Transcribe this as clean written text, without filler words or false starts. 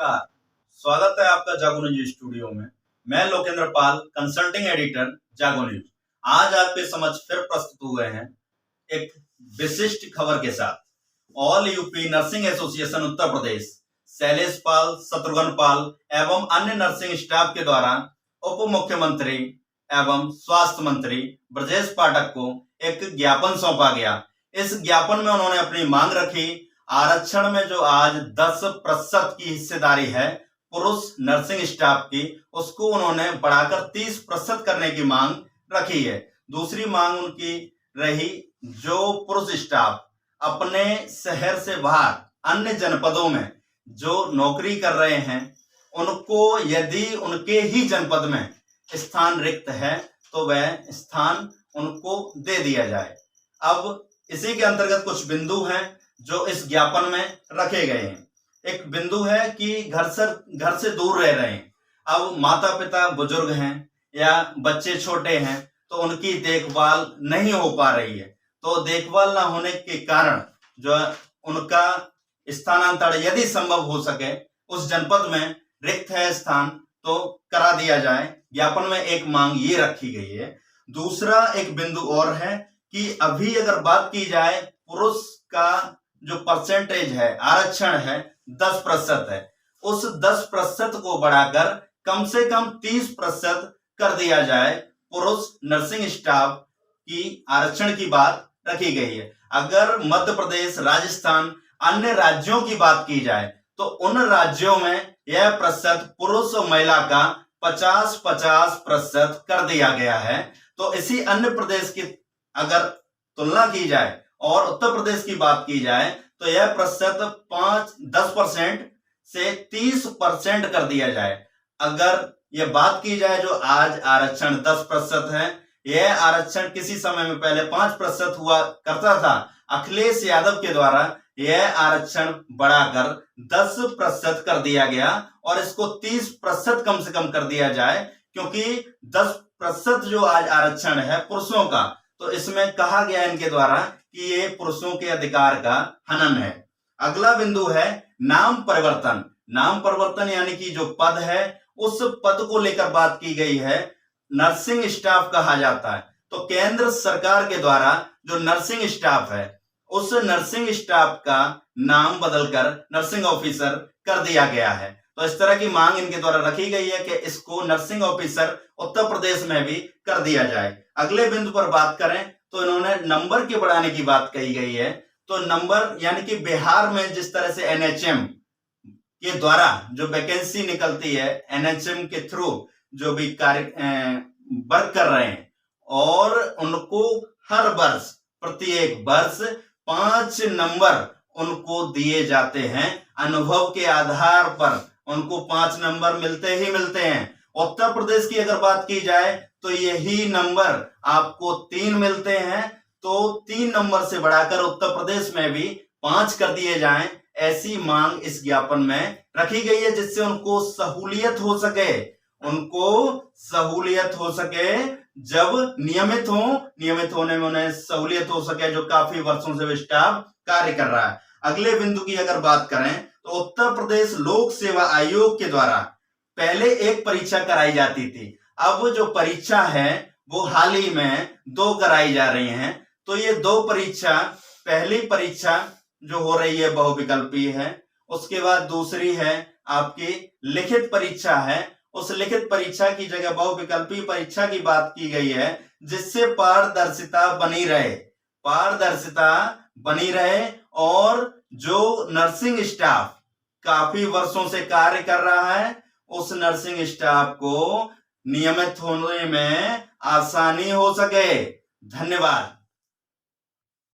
नमस्कार। स्वागत है आपका जागो न्यूज स्टूडियो में। मैं लोकेंद्र पाल, कंसल्टिंग एडिटर, जागो न्यूज। आज आपके समक्ष फिर प्रस्तुत हुए हैं एक विशिष्ट खबर के साथ। All UP nursing association Uttar Pradesh, Shailesh पाल, शत्रुघ्न पाल एवं अन्य नर्सिंग स्टाफ के द्वारा उप मुख्यमंत्री एवं स्वास्थ्य मंत्री ब्रजेश पाठक को एक ज्ञापन सौंपा गया। इस ज्ञापन में उन्होंने अपनी मांग रखी, आरक्षण में जो आज 10% की हिस्सेदारी है पुरुष नर्सिंग स्टाफ की, उसको उन्होंने बढ़ाकर 30% करने की मांग रखी है। दूसरी मांग उनकी रही, जो पुरुष स्टाफ अपने शहर से बाहर अन्य जनपदों में जो नौकरी कर रहे हैं, उनको यदि उनके ही जनपद में स्थान रिक्त है तो वह स्थान उनको दे दिया जाए। अब इसी के अंतर्गत कुछ बिंदु हैं जो इस ज्ञापन में रखे गए हैं। एक बिंदु है कि घर से दूर रह रहे हैं। अब माता पिता बुजुर्ग हैं या बच्चे छोटे हैं तो उनकी देखभाल नहीं हो पा रही है, तो देखभाल ना होने के कारण जो उनका स्थानांतरण यदि संभव हो सके उस जनपद में रिक्त है स्थान तो करा दिया जाए। ज्ञापन में एक मांग ये रखी गई है। दूसरा एक बिंदु और है कि अभी अगर बात की जाए, पुरुष का जो परसेंटेज है, आरक्षण है 10% है, उस 10% को बढ़ाकर कम से कम 30% कर दिया जाए। पुरुष नर्सिंग स्टाफ की आरक्षण की बात रखी गई है। अगर मध्य प्रदेश, राजस्थान, अन्य राज्यों की बात की जाए तो उन राज्यों में यह प्रतिशत पुरुष और महिला का 50-50% कर दिया गया है। तो इसी अन्य प्रदेश की अगर तुलना की जाए और उत्तर प्रदेश की बात की जाए तो यह प्रतिशत 10% से 30% कर दिया जाए। अगर यह बात की जाए जो आज आरक्षण 10% है, यह आरक्षण किसी समय में पहले 5% हुआ करता था। अखिलेश यादव के द्वारा यह आरक्षण बढ़ाकर 10% कर दिया गया और इसको 30% कम से कम कर दिया जाए, क्योंकि 10% जो आज आरक्षण है पुरुषों का, तो इसमें कहा गया इनके द्वारा कि ये पुरुषों के अधिकार का हनन है। अगला बिंदु है नाम परिवर्तन। नाम परिवर्तन यानी कि जो पद है उस पद को लेकर बात की गई है। नर्सिंग स्टाफ कहा जाता है, तो केंद्र सरकार के द्वारा जो नर्सिंग स्टाफ है उस नर्सिंग स्टाफ का नाम बदलकर नर्सिंग ऑफिसर कर दिया गया है। तो इस तरह की मांग इनके द्वारा रखी गई है कि इसको नर्सिंग ऑफिसर उत्तर प्रदेश में भी कर दिया जाए। अगले बिंदु पर बात करें तो इन्होंने नंबर के बढ़ाने की बात कही गई है। तो नंबर यानी कि बिहार में जिस तरह से एनएचएम के द्वारा जो वैकेंसी निकलती है, एनएचएम के थ्रू जो भी कार्य वर्क कर रहे हैं, और उनको हर वर्ष प्रत्येक वर्ष 5 नंबर उनको दिए जाते हैं। अनुभव के आधार पर उनको 5 नंबर मिलते ही मिलते हैं। उत्तर प्रदेश की अगर बात की जाए तो यही नंबर आपको 3 मिलते हैं, तो 3 नंबर से बढ़ाकर उत्तर प्रदेश में भी 5 कर दिए जाएं, ऐसी मांग इस ज्ञापन में रखी गई है, जिससे उनको सहूलियत हो सके जब नियमित होने में उन्हें सहूलियत हो सके, जो काफी वर्षों से स्टाफ कार्य कर रहा है। अगले बिंदु की अगर बात करें तो उत्तर प्रदेश लोक सेवा आयोग के द्वारा पहले एक परीक्षा कराई जाती थी। अब जो परीक्षा है वो हाल ही में 2 कराई जा रही हैं। तो ये 2 परीक्षा, पहली परीक्षा जो हो रही है बहुविकल्पीय है, उसके बाद दूसरी है आपकी लिखित परीक्षा है। उस लिखित परीक्षा की जगह बहुविकल्पीय परीक्षा की बात की गई है, जिससे पारदर्शिता बनी रहे और जो नर्सिंग स्टाफ काफी वर्षों से कार्य कर रहा है उस नर्सिंग स्टाफ को नियमित होने में आसानी हो सके। धन्यवाद।